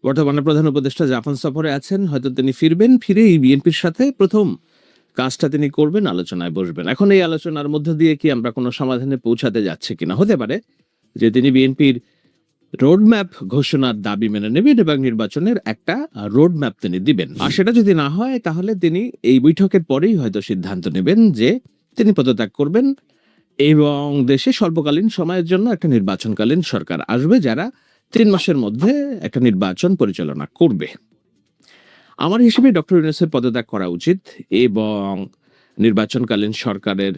বর্তমানে প্রধান উপদেষ্টা জাপান সফরে আছেন, হয়তো তিনি ফিরবেন, ফিরে এই বিএনপির সাথে প্রথম কাজটা তিনি করবেন, আলোচনায় বসবেন। এখন এই আলোচনার মধ্য দিয়ে কি আমরা কোনো সমাধানে পৌঁছাতে যাচ্ছি কিনা? হতে পারে যে তিনি বিএনপির রোডম্যাপ ঘোষণার দাবি মেনে নেবেন এবং নির্বাচনের একটা রোডম্যাপ তিনি দিবেন। আর সেটা যদি না হয় তাহলে তিনি এই বৈঠকের পরেই হয়তো সিদ্ধান্ত নেবেন যে তিনি পদত্যাগ করবেন এবং দেশে স্বল্পকালীন সময়ের জন্য একটা নির্বাচনকালীন সরকার আসবে, যারা 3 মাসের মধ্যে একটা নির্বাচন পরিচালনা করবে। আমার হিসেবে ডক্টর ইউনূসের পদত্যাগ করা উচিত এবং নির্বাচনকালীন সরকারের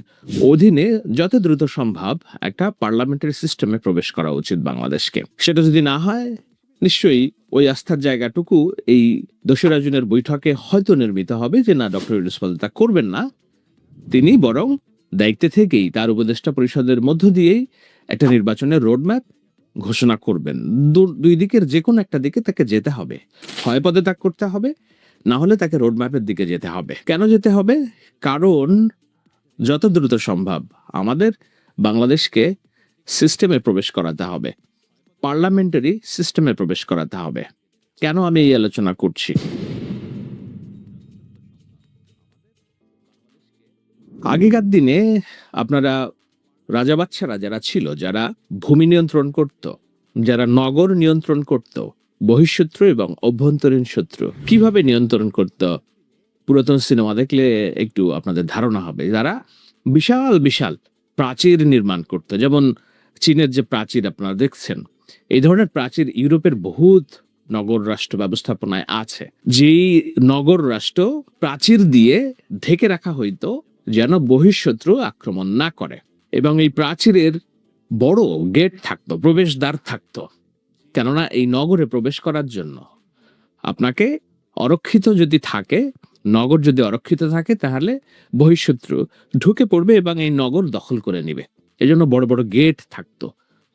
অধীনে যত দ্রুত সম্ভব একটা পার্লামেন্টারি সিস্টেমে প্রবেশ করা উচিত বাংলাদেশকে। সেটা যদি না হয়, নিশ্চয়ই ওই আস্থার জায়গাটুকু এই 2রা জুনের বৈঠকে হয়তো নির্মিত হবে যে না, ডক্টর ইউনূস পদত্যাগ করবেন না, তিনি বরং দায়িত্বে থেকেই তার উপদেষ্টা পরিষদের মধ্য দিয়েই একটা নির্বাচনের রোডম্যাপ ঘোষণা করবেন। দুই দিকের যে কোনো একটা দিকে তাকে যেতে হবে, হয় পদত্যাগ করতে হবে, না হলে তাকে রোডম্যাপের দিকে যেতে হবে। কেন যেতে হবে? কারণ যত দ্রুত সম্ভব আমাদের বাংলাদেশকে সিস্টেমে প্রবেশ করাতে হবে, পার্লামেন্টারি সিস্টেমে প্রবেশ করাতে হবে। কেন আমি এই আলোচনা করছি? আগেকার দিনে আপনারা রাজা বাদশারা যারা ছিল, যারা ভূমি নিয়ন্ত্রণ করত, যারা নগর নিয়ন্ত্রণ করত, বহিঃশত্রু এবং অভ্যন্তরীণ শত্রু কিভাবে নিয়ন্ত্রণ করত, পুরাতন সিনেমা দেখলে একটু আপনাদের ধারণা হবে। যারা বিশাল বিশাল প্রাচীর নির্মাণ করত, যেমন চীনের যে প্রাচীর আপনারা দেখছেন, এই ধরনের প্রাচীর ইউরোপের বহুত নগর রাষ্ট্র ব্যবস্থাপনায় আছে। যেই নগর রাষ্ট্র প্রাচীর দিয়ে ঢেকে রাখা হইতো যেন বহিঃশত্রু আক্রমণ না করে, এবং এই প্রাচীরের বড় গেট থাকতো, প্রবেশদ্বার থাকতো। কেননা এই নগরে প্রবেশ করার জন্য আপনাকে অরক্ষিত যদি থাকে, নগর যদি অরক্ষিত থাকে, তাহলে বহিঃশত্রু ঢুকে পড়বে এবং এই নগর দখল করে নিবে। এজন্য বড় বড় গেট থাকতো,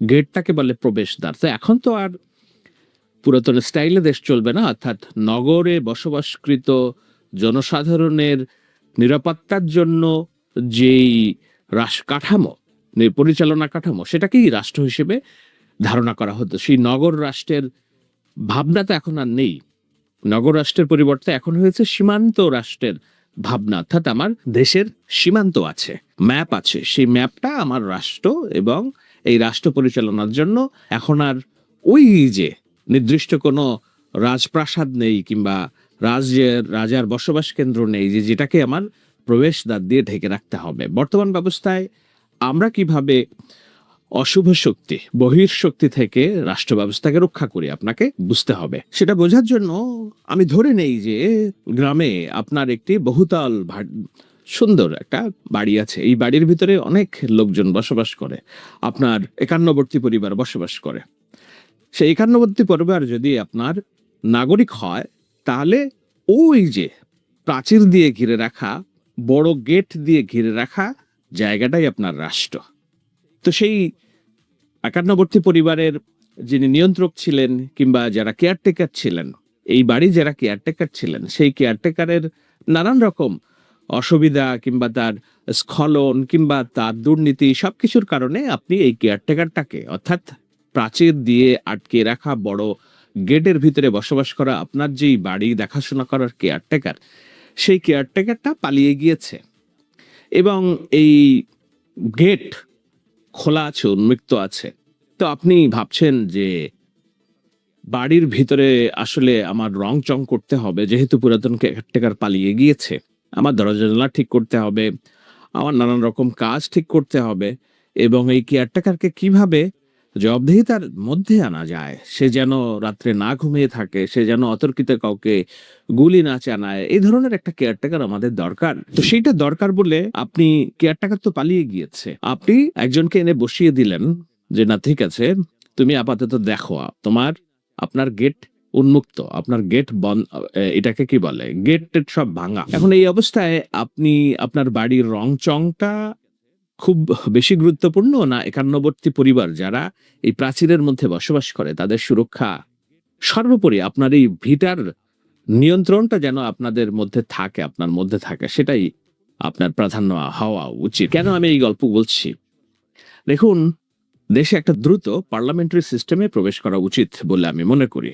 গেটটাকে বলে প্রবেশদ্বার। তো এখন তো আর পুরাতন স্টাইলে দেশ চলবে না, অর্থাৎ নগরে বসবাসকৃত জনসাধারণের নিরাপত্তার জন্য যেই কাঠামো, পরিচালনা কাঠামো, সেটাকেই রাষ্ট্র হিসেবে ধারণা করা হতো। সেই নগর রাষ্ট্রের ভাবনা তো এখন আর নেই। নগর রাষ্ট্রের পরিবর্তে এখন হয়েছে সীমান্ত রাষ্ট্রের ভাবনা, অর্থাৎ আমার দেশের সীমান্ত আছে, ম্যাপ আছে, সেই ম্যাপটা আমার রাষ্ট্র, এবং এই রাষ্ট্র পরিচালনার জন্য এখন আর ওই যে নির্দিষ্ট কোনো রাজপ্রাসাদ নেই কিংবা রাজার বসবাস কেন্দ্র নেই যেটাকে আমার প্রবেশদ্বার দিয়ে ঢেকে রাখতে হবে। বর্তমান ব্যবস্থায় আমরা কিভাবে অশুভ শক্তি, বহির্শক্তি থেকে রাষ্ট্র ব্যবস্থাকে রক্ষা করি, আপনাকে বুঝতে হবে। সেটা বোঝার জন্য আমি ধরে নেই যে গ্রামে আপনার একটি বহুতল সুন্দর একটা বাড়ি আছে, এই বাড়ির ভিতরে অনেক লোকজন বসবাস করে, আপনার 51বর্তী পরিবার বসবাস করে। সেই 51বর্তী পরিবার যদি আপনার নাগরিক হয়, তাহলে ওই যে প্রাচীর দিয়ে ঘিরে রাখা, বড় গেট দিয়ে ঘিরে রাখা জায়গাটাই আপনার রাষ্ট্র। তো সেই 51বর্তী পরিবারের যিনি নিয়ন্ত্রক ছিলেন কিংবা যারা কেয়ারটেকার ছিলেন, এই বাড়ি যারা কেয়ারটেকার ছিলেন, সেই কেয়ারটেকারের নানান রকম অসুবিধা কিংবা তার স্খলন কিংবা তার দুর্নীতি, সবকিছুর কারণে আপনি এই কেয়ারটেকারটাকে, অর্থাৎ প্রাচীর দিয়ে আটকে রাখা বড় গেটের ভিতরে বসবাস করা আপনার যেই বাড়ি দেখাশোনা করার কেয়ারটেকার, সেই কেয়ারটেকারটা পালিয়ে গিয়েছে এবং এই গেট খোলা আছে, উন্মুক্ত আছে। তো আপনি ভাবছেন যে বাড়ির ভিতরে আসলে আমার রং চং করতে হবে, যেহেতু পুরাতন কেয়ারটেকার পালিয়ে গিয়েছে, আমার দরজা জানলা ঠিক করতে হবে, আমার নানান রকম কাজ ঠিক করতে হবে, এবং এই কেয়ারটেকারকে কিভাবে জবাবদিহিতার মধ্যে আনা যায়, সে যেন রাত্রে না ঘুমিয়ে থাকে, সে যেন অতর্কিতে কাউকে গুলি না চালায়, এই ধরনের একটা কেয়ারটেকার আমাদের দরকার। তো সেইটা দরকার বলে আপনি, কেয়ারটেকার তো পালিয়ে গিয়েছে, আপনি একজনকে এনে বসিয়ে দিলেন যে না ঠিক আছে, তুমি আপাতত দেখো, আপনার গেট উন্মুক্ত, আপনার গেট বন্ধ, এটাকে কি বলে, গেট সব ভাঙা। এখন এই অবস্থায় আপনি আপনার বাড়ির রং চংটা খুব বেশি গুরুত্বপূর্ণ না 51বর্তী পরিবার যারা এই প্রাচীরের মধ্যে বসবাস করে তাদের সুরক্ষা? সর্বোপরি আপনার এই ভিটার নিয়ন্ত্রণটা যেন আপনাদের মধ্যে থাকে, আপনার মধ্যে থাকে, সেটাই আপনার প্রাধান্য হওয়া উচিত। কেন আমি এই গল্প বলছি? দেখুন, দেশে একটা দ্রুত পার্লামেন্টারি সিস্টেমে প্রবেশ করা উচিত বলে আমি মনে করি।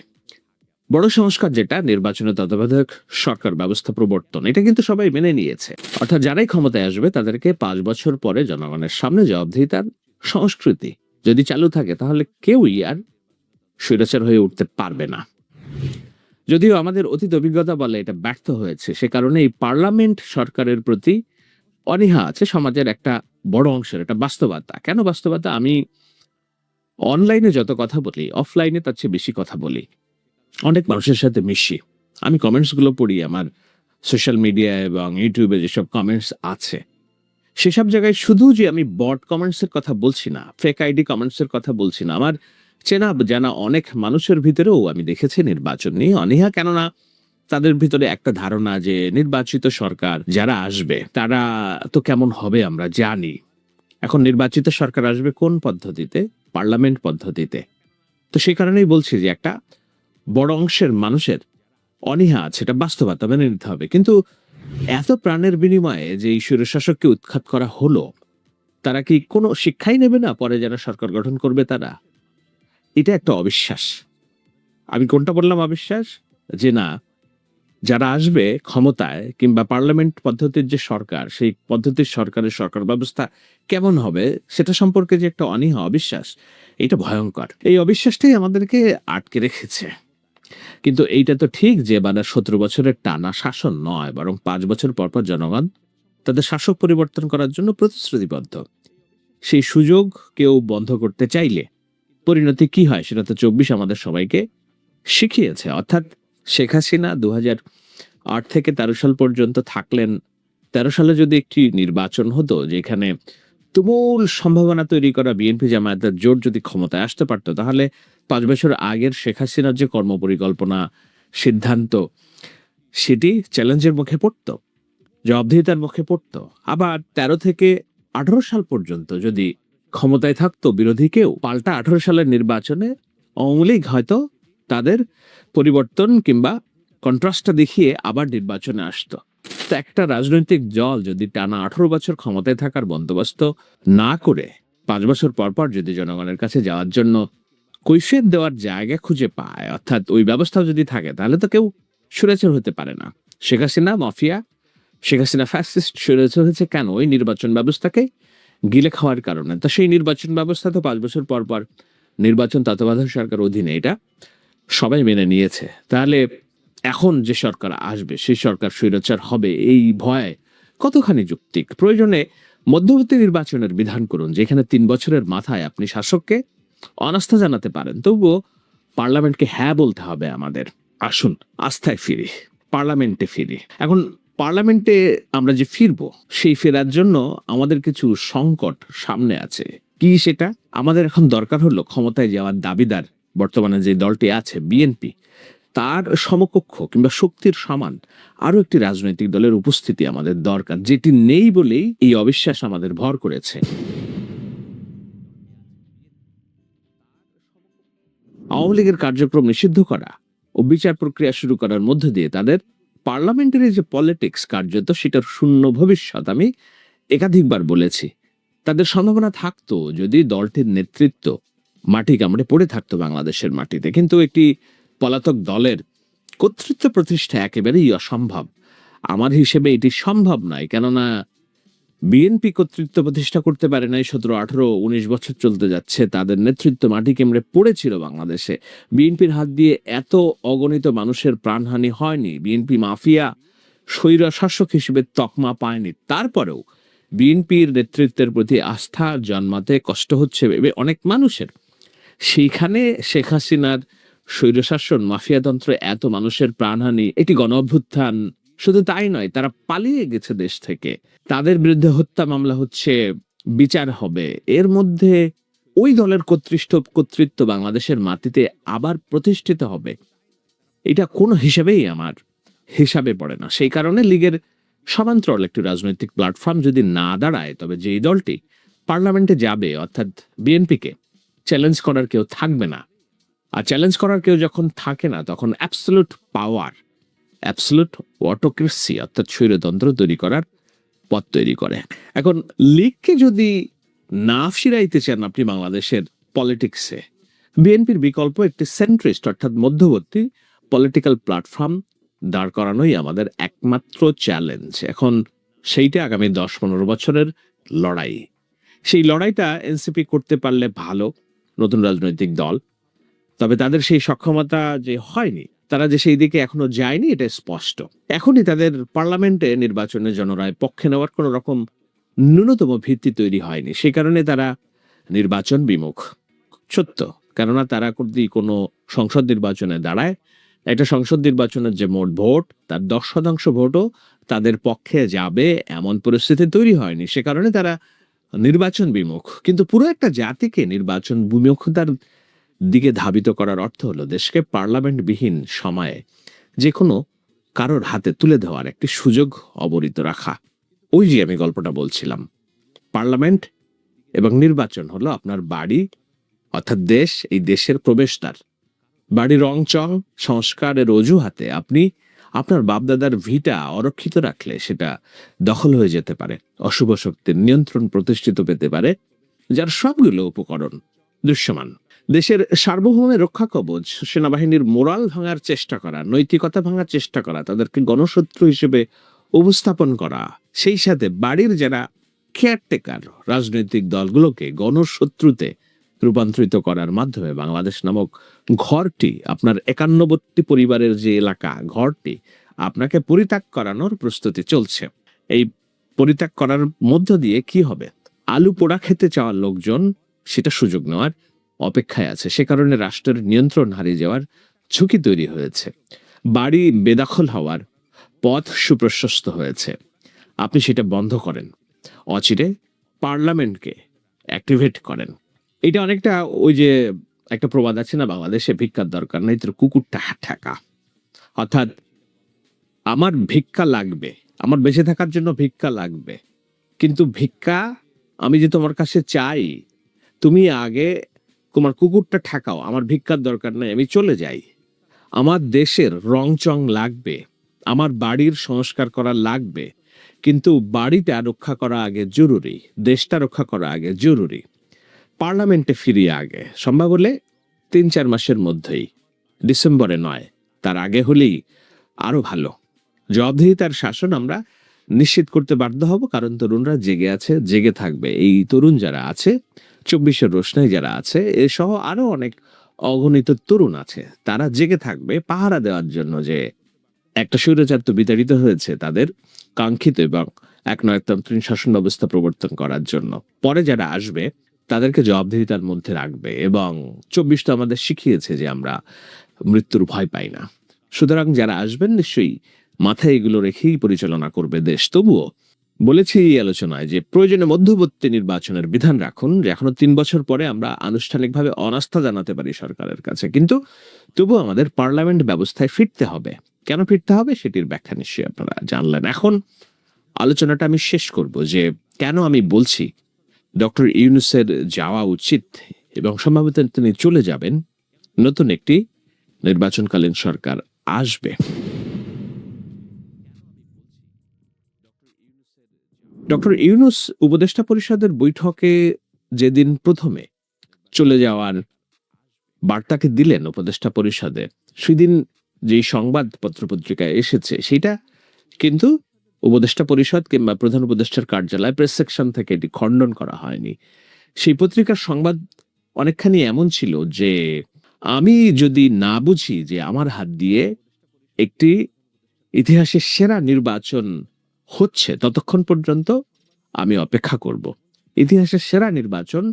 বড় সংস্কার যেটা নির্বাচনের তত্ত্বাবধায়ক সরকার ব্যবস্থা প্রবর্তন, এটা কিন্তু সবাই মেনে নিয়েছে। অর্থাৎ যারাই ক্ষমতায় আসবে তাদেরকে 5 বছর পরে জনগণের সামনে জবাবদিহিতার সংস্কৃতি যদি চালু থাকে তাহলে কেউই আর স্বৈরাচার হয়ে উঠতে পারবে না। যদিও আমাদের অতীত অভিজ্ঞতা বলে এটা ব্যর্থ হয়েছে, সে কারণে এই পার্লামেন্ট সরকারের প্রতি অনীহা আছে সমাজের একটা বড় অংশের। এটা বাস্তবতা। কেন বাস্তবতা? আমি অনলাইনে যত কথা বলি, অফলাইনে তার চেয়ে বেশি কথা বলি, অনেক মানুষের সাথে মিশি। আমি কমেন্টস গুলো পড়ি আমার সোশ্যাল মিডিয়া এবং ইউটিউবে যেসব কমেন্টস আছে, সেসব জায়গায় শুধু যে আমি বট কমেন্টস এর কথা বলছি না, ফেক আইডি কমেন্টস এর কথা বলছি না, আমার চেনা জানা অনেক মানুষের ভিতরেও আমি দেখেছি নির্বাচন নিয়ে অনীহা। কেননা তাদের ভিতরে একটা ধারণা যে নির্বাচিত সরকার যারা আসবে তারা তো কেমন হবে আমরা জানি। এখন নির্বাচিত সরকার আসবে কোন পদ্ধতিতে? পার্লামেন্ট পদ্ধতিতে। তো সেই কারণেই বলছি যে একটা বড় অংশের মানুষের অনীহা আছে, এটা বাস্তবতা মেনে নিতে হবে। কিন্তু এত প্রাণের বিনিময়ে যে এই স্বৈরশাসককে উৎখাত করা হলো, তারা কি কোনো শিক্ষাই নেবে না পরে যারা সরকার গঠন করবে তারা? এটা একটা অবিশ্বাস। আমি কোনটা বললাম অবিশ্বাস? যে না, যারা আসবে ক্ষমতায় কিংবা পার্লামেন্ট পদ্ধতির যে সরকার, সেই পদ্ধতির সরকারের সরকার ব্যবস্থা কেমন হবে সেটা সম্পর্কে যে একটা অনীহা, অবিশ্বাস, এটা ভয়ঙ্কর। এই অবিশ্বাসটাই আমাদেরকে আটকে রেখেছে। কিন্তু এইটা তো ঠিক যে 17 বছরের টানা শাসন নয়, বরং 5 বছর পর পর জনগণ তাদের শাসক পরিবর্তন করার জন্য প্রতিশ্রুতিবদ্ধ। সেই সুযোগ কেউ বন্ধ করতে চাইলে পরিণতি কি হয় সেটা তো 24 আমাদের সবাইকে শিখিয়েছে। অর্থাৎ শেখ হাসিনা 2008 থেকে 13 সাল পর্যন্ত থাকলেন। 13 সালে যদি একটি নির্বাচন হতো যেখানে তুমুল সম্ভাবনা তৈরি করা বিএনপি জামায়াতের জোট যদি ক্ষমতায় আসতে পারতো, তাহলে 5 বছর আগের শেখ হাসিনার যে কর্মপরিকল্পনা, সিদ্ধান্ত, সেটি চ্যালেঞ্জের মুখে পড়তো, জবাবদিহিতার মুখে পড়তো। আবার 13 থেকে 18 সাল পর্যন্ত যদি ক্ষমতায় থাকতো বিরোধী কেউ, পাল্টা 18 সালের নির্বাচনে আওয়ামী লীগ হয়তো তাদের পরিবর্তন কিংবা কন্ট্রাস্টটা দেখিয়ে আবার নির্বাচনে আসতো। তো একটা রাজনৈতিক দল যদি টানা 18 বছর ক্ষমতায় থাকার বন্দোবস্ত না করে 5 বছর পর পর যদি জনগণের কাছে যাওয়ার জন্য কৈফিয়ত দেওয়ার জায়গা খুঁজে পায়, অর্থাৎ ওই ব্যবস্থাও যদি থাকে, তাহলে তো কেউ স্বৈরাচার হতে পারে না। শেখ হাসিনা মাফিয়া, শেখ হাসিনা ফ্যাসিস্ট স্বৈরাচার হয়েছে কেন? ওই নির্বাচন ব্যবস্থাকে গিলে খাওয়ার কারণে। তো সেই নির্বাচন ব্যবস্থা তো 5 বছর পর পর নির্বাচন তত্ত্বাবধায়ক সরকার অধীনে, এটা সবাই মেনে নিয়েছে। তাহলে এখন যে সরকার আসবে সেই সরকার স্বৈরাচার হবে এই ভয় কতখানি যৌক্তিক? প্রয়োজনে মধ্যবর্তী নির্বাচনের বিধান করুন, যেখানে 3 বছরের মাথায় আপনি শাসককে অনাস্থা জানাতে পারেন, তবুও পার্লামেন্টকে হ্যাঁ বলতে হবে আমাদের। আসুন আস্থায় ফিরি, পার্লামেন্টে ফিরি। এখন পার্লামেন্টে আমরা যে ফিরবো, সেই ফেরার জন্য আমাদের কিছু সংকট সামনে আছে। কি সেটা? আমাদের এখন দরকার হলো ক্ষমতায় যাওয়ার দাবিদার বর্তমানে যে দলটি আছে বিএনপি, তার সমকক্ষ কিংবা শক্তির সমান আরো একটি রাজনৈতিক দলের উপস্থিতি আমাদের দরকার, যেটি নেই বলেই এই অবিশ্বাস আমাদের ভর করেছে। আওয়ামী লীগের কার্যক্রম নিষিদ্ধ করা ও বিচার প্রক্রিয়া শুরু করার মধ্য দিয়ে তাদের পার্লামেন্টারি যে পলিটিক্স কার্যত, সেটার শূন্য ভবিষ্যৎ আমি একাধিকবার বলেছি। তাদের সম্ভাবনা থাকতো যদি দলটির নেতৃত্ব মাটি কামড়ে পড়ে থাকতো বাংলাদেশের মাটিতে। কিন্তু একটি পলাতক দলের কর্তৃত্ব প্রতিষ্ঠা একেবারেই অসম্ভব। আমার হিসেবে এটি সম্ভব নয়, কেননা বিএনপি কর্তৃত্ব প্রতিষ্ঠা করতে পারে নাই 17, 18, 19 বছর চলতে যাচ্ছে। তাদের নেতৃত্ব মাটি কেমড়ে পড়েছিল বাংলাদেশে। বিএনপির হাত দিয়ে এত অগণিত মানুষের প্রাণহানি হয়নি। বিএনপি মাফিয়া স্বৈরা শাসক হিসেবে তকমা পায়নি। তারপরেও বিএনপির নেতৃত্বের প্রতি আস্থা জন্মাতে কষ্ট হচ্ছে ভেবে অনেক মানুষের। সেইখানে শেখ হাসিনার স্বৈরশাসন, মাফিয়াতন্ত্র, এত মানুষের প্রাণহানি, একটি গণ অভ্যুত্থান, শুধু তাই নয়, তারা পালিয়ে গেছে দেশ থেকে। তাদের বিরুদ্ধে হত্যা মামলা হচ্ছে, বিচার হবে। এর মধ্যে ওই দলের কর্তৃত্ব বাংলাদেশের মাটিতে আবার প্রতিষ্ঠিত হবে, এটা কোনো হিসাবেই আমার হিসাবে পড়ে না। সেই কারণে লীগের সমান্তরাল একটি রাজনৈতিক প্ল্যাটফর্ম যদি না দাঁড়ায়, তবে যেই দলটি পার্লামেন্টে যাবে, অর্থাৎ বিএনপিকে চ্যালেঞ্জ করার কেউ থাকবে না। আর চ্যালেঞ্জ করার কেউ যখন থাকে না, তখন অ্যাবসলিউট পাওয়ার, অ্যাবসলিউট অটোক্রেসি অর্থাৎ স্বৈরতন্ত্র তৈরি করার পথ তৈরি করে। এখন লীগকে যদি না ফিরাইতে চান আপনি বাংলাদেশের পলিটিক্সে, বিএনপির বিকল্প একটি সেন্ট্রিস্ট অর্থাৎ মধ্যবর্তী পলিটিক্যাল প্ল্যাটফর্ম দাঁড় করানোই আমাদের একমাত্র চ্যালেঞ্জ। এখন সেইটা আগামী 10-15 বছরের লড়াই। সেই লড়াইটা এনসিপি করতে পারলে ভালো, নতুন রাজনৈতিক দল। তবে তাদের সেই সক্ষমতা যে হয়নি, তারা যে সেই দিকে এখনো যায়নি, এটা স্পষ্ট। এখনই তাদের পার্লামেন্টে নির্বাচনে জনরায় পক্ষে নেওয়ার কোনো রকম ন্যূনতম ভিত্তি তৈরি হয়নি। সেই কারণে তারা নির্বাচন বিমুখ। সত্য, কেননা তারা যদি কোনো সংসদ নির্বাচনে দাঁড়ায়, একটা সংসদ নির্বাচনের যে মোট ভোট, তার 10% ভোটও তাদের পক্ষে যাবে এমন পরিস্থিতি তৈরি হয়নি। সে কারণে তারা নির্বাচন বিমুখ। কিন্তু পুরো একটা জাতিকে নির্বাচন বিমুখতার দিকে ধাবিত করার অর্থ হলো দেশকে পার্লামেন্টবিহীন সময়ে যে কোনো কারোর হাতে তুলে দেওয়ার একটি সুযোগ অবরিত রাখা। ওই যে আমি গল্পটা বলছিলাম, পার্লামেন্ট এবং নির্বাচন হলো আপনার বাড়ি, অর্থাৎ দেশ, এই দেশের প্রবেশদ্বার। বাড়ির রংচং সংস্কারের অজুহাতে আপনি আপনার বাপদাদার ভিটা অরক্ষিত রাখলে সেটা দখল হয়ে যেতে পারে, অশুভ শক্তির নিয়ন্ত্রণ প্রতিষ্ঠিত পেতে পারে, যার সবগুলো উপকরণ দৃশ্যমান। দেশের সার্বভৌমের রক্ষা কবচ, সেনাবাহিনীর মোরাল ভাঙার চেষ্টা করা, নৈতিকতা ভাঙার চেষ্টা করা, তাদেরকে গণশত্রু হিসেবে উপস্থাপন করা, সেই সাথে বাড়ির যারা কেয়ারটেকার রাজনৈতিক দলগুলোকে গণশত্রুতে রূপান্তরিত করার মাধ্যমে বাংলাদেশ নামক ঘরটি, আপনার 51টি পরিবারের যে এলাকা, ঘরটি আপনাকে পরিত্যাগ করানোর প্রস্তুতি চলছে। এই পরিত্যাগ করার মধ্য দিয়ে কি হবে? আলু পোড়া খেতে চাওয়ার লোকজন সেটা সুযোগ নেওয়ার অপেক্ষায় আছে। সে কারণে রাষ্ট্রের নিয়ন্ত্রণ হারিয়ে যাওয়ার ঝুঁকি তৈরি হয়েছে। বাড়ি বেদখল হওয়ার পথ সুপ্রশস্ত হয়েছে। আপনি সেটা বন্ধ করেন, অচিরে পার্লামেন্টকে অ্যাক্টিভেট করেন। এটা অনেকটা ওই যে একটা প্রবাদ আছে না বাংলাদেশে, ভিক্ষার দরকার নেই তোর কুকুরটা ঠেকা। অর্থাৎ আমার ভিক্ষা লাগবে, আমার বেঁচে থাকার জন্য ভিক্ষা লাগবে, কিন্তু ভিক্ষা আমি যে তোমার কাছে চাই, তুমি আগে তোমার কুকুরটা ঠেকাও, আমার ভিক্ষার দরকার নেই, আমি চলে যাই। আমার দেশের রংচং লাগবে, আমার বাড়ির সংস্কার করা লাগবে, কিন্তু বাড়িটা রক্ষা করা আগে জরুরি, দেশটা রক্ষা করা আগে জরুরি। পার্লামেন্টে ফিরিয়ে আগে সম্ভব হলে 3-4 মাসের মধ্যেই, ডিসেম্বরে নয়, তার আগে হলেই আরো ভালো। জবাবদিহিতার শাসন আমরা নিশ্চিত করতে বাধ্য হব, কারণ তরুণরা জেগে আছে, জেগে থাকবে। এই তরুণ যারা আছে, 24-এর রোশনাই যারা আছে, এসহ আরো অনেক অগণিত তরুণ আছে, তারা জেগে থাকবে পাহারা দেওয়ার জন্য যে একটা স্বৈরাচার তো বিতাড়িত হয়েছে, তাদের কাঙ্ক্ষিত এবং একনায়কতন্ত্রীণ শাসন ব্যবস্থা প্রবর্তন করার জন্য। পরে যারা আসবে তাদেরকে জবাবদিহিতার মধ্যে রাখবে, এবং 24 তো আমাদের শিখিয়েছে যে আমরা মৃত্যুর ভয় পাই না। সুতরাং যারা আসবেন নিশ্চয়ই মাথায় এগুলো রেখেই পরিচালনা করবে দেশ। তবুও বলেছি এই আলোচনায় যে প্রয়োজনে মধ্যবর্তী নির্বাচনের বিধান রাখুন, যে এখনো 3 বছর পরে আমরা আনুষ্ঠানিকভাবে অনাস্থা জানাতে পারি সরকারের কাছে, কিন্তু তবুও আমাদের পার্লামেন্ট ব্যবস্থায় ফিরতে হবে। কেন ফিরতে হবে সেটির ব্যাখ্যা নিশ্চয়ই আপনারা জানলেন। এখন আলোচনাটা আমি শেষ করব যে কেন আমি বলছি ডক্টর ইউনূসের যাওয়া উচিত এবং সম্ভবত তিনি চলে যাবেন, নতুন একটি নির্বাচনকালীন সরকার আসবে। ডক্টর ইউনূস উপদেষ্টা পরিষদের বৈঠকে যেদিন প্রথমে চলে যাওয়ার বার্তাকে দিলেন উপদেষ্টা পরিষদে, সেদিন যে সংবাদ পত্রপত্রিকায় এসেছে সেটা কিন্তু উপদেষ্টা পরিষদ কিংবা প্রধান উপদেষ্টার কার্যালয় প্রেস সেকশন থেকে এটি খণ্ডন করা হয়নি। সেই পত্রিকার সংবাদ অনেকখানি এমন ছিল যে আমি যদি না বুঝি যে আমার হাত দিয়ে একটি ইতিহাসের সেরা নির্বাচন হচ্ছে, ততক্ষণ পর্যন্ত আমি অপেক্ষা করব। ইতিহাসের সেরা নির্বাচন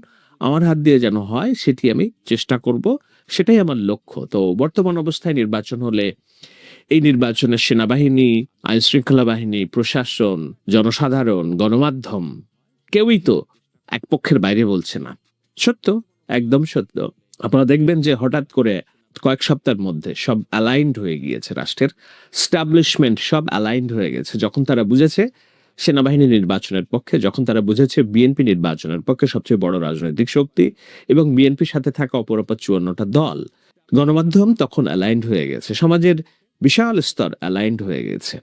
আমার হাত দিয়ে যেন হয় সেটি আমি চেষ্টা করব, সেটাই আমার লক্ষ্য। তো বর্তমান অবস্থায় নির্বাচন হলে এই নির্বাচনে সেনাবাহিনী, আইন শৃঙ্খলা বাহিনী, প্রশাসন, জনসাধারণ, গণমাধ্যম কেউই তো এক পক্ষের বাইরে বলছে না। সত্য, একদম সত্য। আপনারা দেখবেন যে হঠাৎ করে কয়েক সপ্তাহের মধ্যে সব অ্যালাইন্ড হয়ে গিয়েছে, রাষ্ট্রের স্টাবলিশমেন্ট সব অ্যালাইন্ড হয়ে গেছে। যখন তারা বুঝেছে সেনাবাহিনী নির্বাচনের পক্ষে, যখন তারা বুঝেছে বিএনপি নির্বাচনের পক্ষে, সবচেয়ে বড় রাজনৈতিক শক্তি, এবং বিএনপির সাথে থাকা অপরাপর 54টা দল, গণমাধ্যম তখন অ্যালাইন্ড হয়ে গেছে, সমাজের বিশাল স্তর অ্যালাইন্ড হয়ে গেছে।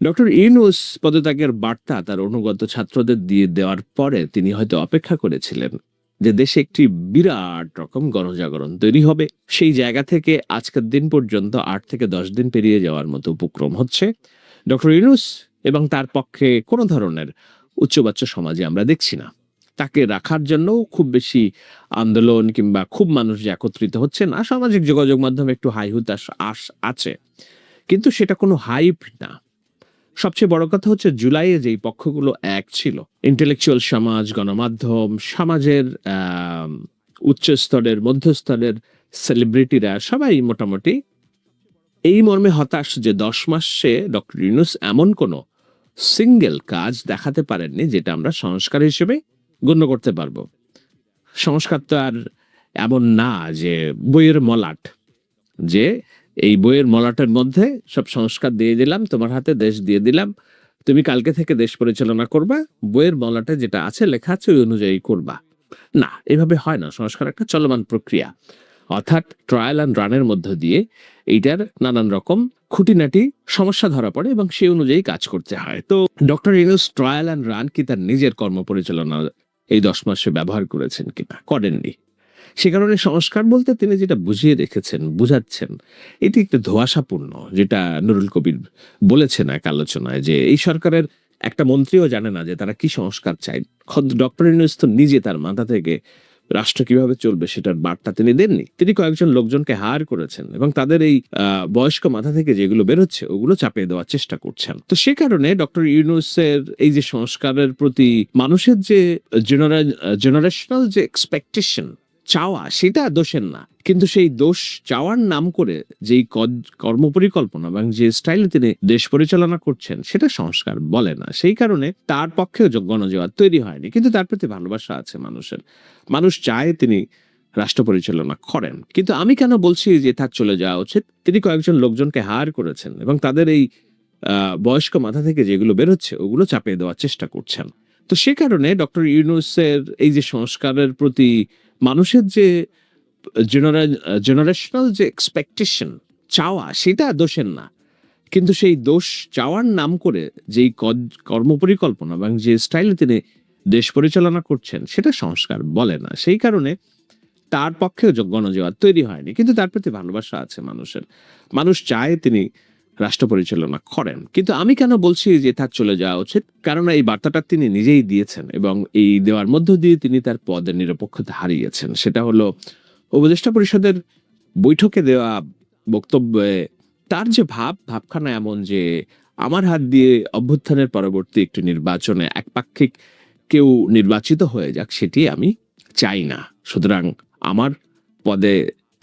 ডক্টর ইউনূস পদত্যাগের বার্তা তার অনুগত ছাত্রদের দিয়ে দেওয়ার পরে তিনি হয়তো অপেক্ষা করেছিলেন যে দেশে একটি বিরাট রকম গণজাগরণ তৈরি হবে। সেই জায়গা থেকে আজকের দিন পর্যন্ত 8 থেকে 10 দিন পেরিয়ে যাওয়ার মতো উপক্রম হচ্ছে। ডক্টর ইউনূস এবং তার পক্ষে কোনো ধরনের উচ্চবাচ্য সমাজে আমরা দেখছি না। তাকে রাখার জন্য খুব বেশি আন্দোলন কিংবা খুব মানুষ যে একত্রিত হচ্ছে না, সামাজিক যোগাযোগ মাধ্যমে একটু হাই হুতাশ আছে, কিন্তু সেটা কোনো হাইপ না। সবচেয়ে বড় কথা হচ্ছে জুলাইয়ে যেই পক্ষগুলো এক ছিল, ইন্টেলেকচুয়াল সমাজ, গণমাধ্যম, সমাজের উচ্চ স্তরের, মধ্যস্তরের সেলিব্রিটিরা সবাই মোটামুটি এই মর্মে হতাশ যে 10 মাসে ডক্টর ইউনূস এমন কোনো সিঙ্গেল কাজ দেখাতে পারেননি যেটা আমরা সংস্কার হিসেবে গণ্য করতে পারবো। সংস্কার তো আর এমন না যে বইয়ের মলাট, যে এই বইয়ের মলাটের মধ্যে সব সংস্কার দিয়ে দিলাম, তোমার হাতে দেশ দিয়ে দিলাম, তুমি কালকে থেকে দেশ পরিচালনা করবা, বইয়ের মলাটে যেটা আছে লেখা আছে ওই অনুযায়ী করবা। না, এভাবে হয় না। সংস্কার একটা চলমান প্রক্রিয়া, অর্থাৎ ট্রায়াল অ্যান্ড রানের মধ্য দিয়ে এইটার নানান রকম খুঁটিনাটি সমস্যা ধরা পড়ে এবং সেই অনুযায়ী কাজ করতে হয়। তো doctor Yunus trial and run কি তার নিজের কর্ম পরিচালনা এই 10 মাসে ব্যবহার করেছেন কিনা? করেননি। সে কারণে সংস্কার বলতে তিনি যেটা বুঝিয়ে রেখেছেন, বুঝাচ্ছেন, এটি একটু ধোঁয়াশাপূর্ণ। যেটা নুরুল কবির বলেছেন এক আলোচনায়, যে এই সরকারের একটা মন্ত্রীও জানে না যে তারা কি সংস্কার চায়। খোদ ডক্টর ইউনূস তো নিজে তার মাথা থেকে রাষ্ট্র কিভাবে চলবে সেটার বার্তা তিনি দেননি। তিনি কয়েকজন লোকজনকে হায়ার করেছেন এবং তাদের এই বয়স্ক মাথা থেকে যেগুলো বেরোচ্ছে ওগুলো চাপিয়ে দেওয়ার চেষ্টা করছেন। তো সে কারণে ডক্টর ইউনূসের এই যে সংস্কারের প্রতি মানুষের যে জেনারেশনাল যে এক্সপেকটেশন, চাওয়া, সেটা দোষের না, কিন্তু সেই দোষ চাওয়ার নাম করে যেই কর্মপরিকল্পনা এবং যে স্টাইলে তিনি দেশ পরিচালনা করছেন সেটা সংস্কার বলে না। সেই কারণে তার পক্ষেও গণজোয়ার তৈরি হয়নি, কিন্তু তার প্রতি ভালোবাসা আছে মানুষের। মানুষ চায় তিনি রাষ্ট্র পরিচালনা করেন। কিন্তু আমি কেন বলছি যে তার চলে যাওয়া উচিত? তিনি কয়েকজন লোকজনকে হায়ার করেছেন এবং তাদের এই বয়স্ক মাথা থেকে যেগুলো বেরোচ্ছে ওগুলো চাপিয়ে দেওয়ার চেষ্টা করছেন। তো সে কারণে ডক্টর ইউনূসের এই যে সংস্কারের প্রতি মানুষের যে জেনারেশনাল যে এক্সপেকটেশন, চাওয়া, সেটা দোষের না, কিন্তু সেই দোষ চাওয়ার নাম করে যেই কর্মপরিকল্পনা এবং যে স্টাইলে তিনি দেশ পরিচালনা করছেন সেটা সংস্কার বলে না। সেই কারণে তার পক্ষেও গণজোয়ার তৈরি হয়নি, কিন্তু তার প্রতি ভালোবাসা আছে মানুষের। মানুষ চায় তিনি রাষ্ট্র পরিচালনা করেন। কিন্তু আমি কেন বলছি যে তার চলে যাওয়া উচিত? কারণ এই বার্তাটা তিনি নিজেই দিয়েছেন এবং এই দেওয়ার মধ্য দিয়ে তিনি তার পদের নিরপেক্ষতা হারিয়েছেন। সেটা হলো উপদেষ্টা পরিষদের বৈঠকে দেওয়া বক্তব্যে তার যে ভাবখানা এমন যে আমার হাত দিয়ে অভ্যুত্থানের পরবর্তী একটি নির্বাচনে একপাক্ষিক কেউ নির্বাচিত হয়ে যাক, সেটি আমি চাই না। সুতরাং আমার পদে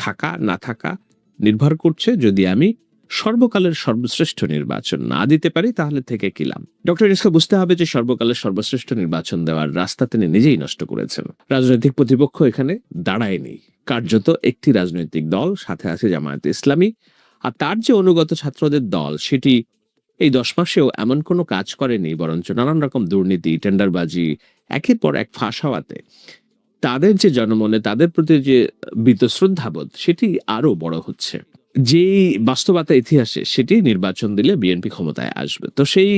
থাকা না থাকা নির্ভর করছে যদি আমি সর্বকালের সর্বশ্রেষ্ঠ নির্বাচন না দিতে পারি তাহলে থেকে কি লাভ। ডক্টর ইউনূসকে বুঝতে হবে যে সর্বকালের সর্বশ্রেষ্ঠ নির্বাচন দেওয়ার রাস্তা তিনি নিজেই নষ্ট করেছেন। রাজনৈতিক প্রতিপক্ষ এখানে দাঁড়ায়নি, কার্যত একটি রাজনৈতিক দল, সাথে আছে জামায়াতে ইসলামী, আর তার যে অনুগত ছাত্রদের দল সেটি এই 10 মাসেও এমন কোনো কাজ করেনি, বরঞ্চ নানান রকম দুর্নীতি, টেন্ডারবাজি একের পর এক ফাঁস হওয়াতে তাদের যে জনমনে তাদের প্রতি যে বীতশ্রদ্ধাবোধ সেটি আরো বড় হচ্ছে। যে বাস্তবতা ইতিহাসে সেটি নির্বাচন দিলে বিএনপি ক্ষমতায় আসবে, তো সেই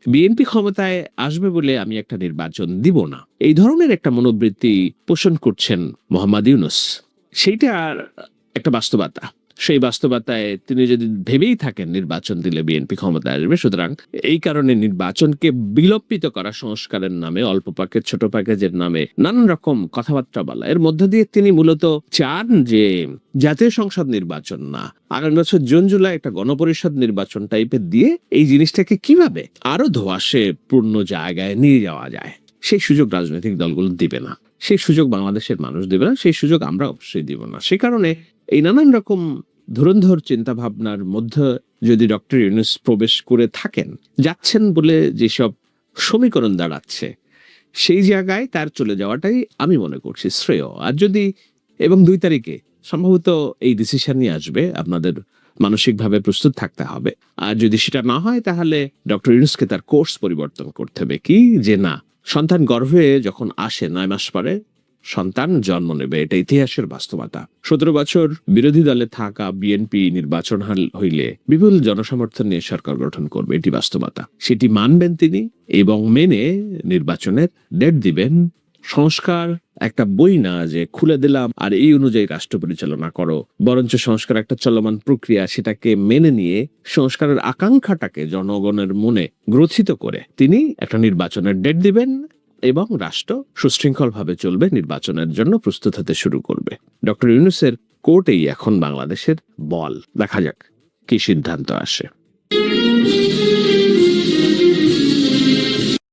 বিএনপি ক্ষমতায় আসবে বলে আমি একটা নির্বাচন দিব না, এই ধরনের একটা মনোবৃত্তি পোষণ করছেন মোহাম্মদ ইউনূস। সেইটা একটা বাস্তবতা। সেই বাস্তবতায় তিনি যদি ভেবেই থাকেন নির্বাচন দিলে বিএনপি ক্ষমতায় আসবে, সুতরাং এই কারণে নির্বাচনকে বিলম্বিত করা, সংস্কারের নামে, অল্প প্যাকেজ, ছোট প্যাকেজের নামে নানান রকম কথাবার্তা বলা, এর মধ্য দিয়ে তিনি মূলত চান যে জাতীয় সংসদ নির্বাচন না, আগামী বছর জুন জুলাই একটা গণপরিষদ নির্বাচন টাইপের দিয়ে এই জিনিসটাকে কিভাবে আরো ধোঁয়াশে পূর্ণ জায়গায় নিয়ে যাওয়া যায়, সেই সুযোগ রাজনৈতিক দলগুলো দিবে না, সেই সুযোগ বাংলাদেশের মানুষ দিবে না, সেই সুযোগ আমরা অবশ্যই দিব না। সে কারণে এই নানান রকম ধুরন্ধর চিন্তা ভাবনার মধ্যে যদি ডক্টর ইউনূস প্রবেশ করে থাকেন, যাচ্ছেন বলে যেসব সমীকরণ দাঁড়াচ্ছে, সেই জায়গায় তার চলে যাওয়াটাই আমি মনে করছি শ্রেয়। আর যদি এবং 2 তারিখে সম্ভবত এই ডিসিশনই আসবে, আপনাদের মানসিকভাবে প্রস্তুত থাকতে হবে। আর যদি সেটা না হয় তাহলে ডক্টর ইউনূসকে তার কোর্স পরিবর্তন করতে হবে। কি যে না, সন্তান গর্ভে যখন আসে 9 মাস পরে সন্তান জন্ম নেবে, এটা ইতিহাসের বাস্তবতা। 17 বছর বিরোধী দলে থাকা বিএনপি নির্বাচন হইলে বিপুল জনসমর্থন নিয়ে সরকার গঠন করবে, এটি বাস্তবতা। সেটি মানবেন তিনি এবং মেনে নির্বাচনের ডেট দিবেন সংস্কার একটা বই না যে খুলে দিলাম আর এই অনুযায়ী রাষ্ট্র পরিচালনা করো, বরঞ্চ সংস্কার একটা চলমান প্রক্রিয়া, সেটাকে মেনে নিয়ে সংস্কারের আকাঙ্ক্ষাটাকে জনগণের মনে গ্রথিত করে তিনি একটা নির্বাচনের ডেট দিবেন এবং রাষ্ট্র সুশৃঙ্খলভাবে চলবে, নির্বাচনের জন্য প্রস্তুত হতে শুরু করবে। ডক্টর ইউনূসের কোর্টেই এখন বাংলাদেশের বল, দেখা যাক কি সিদ্ধান্ত আসে।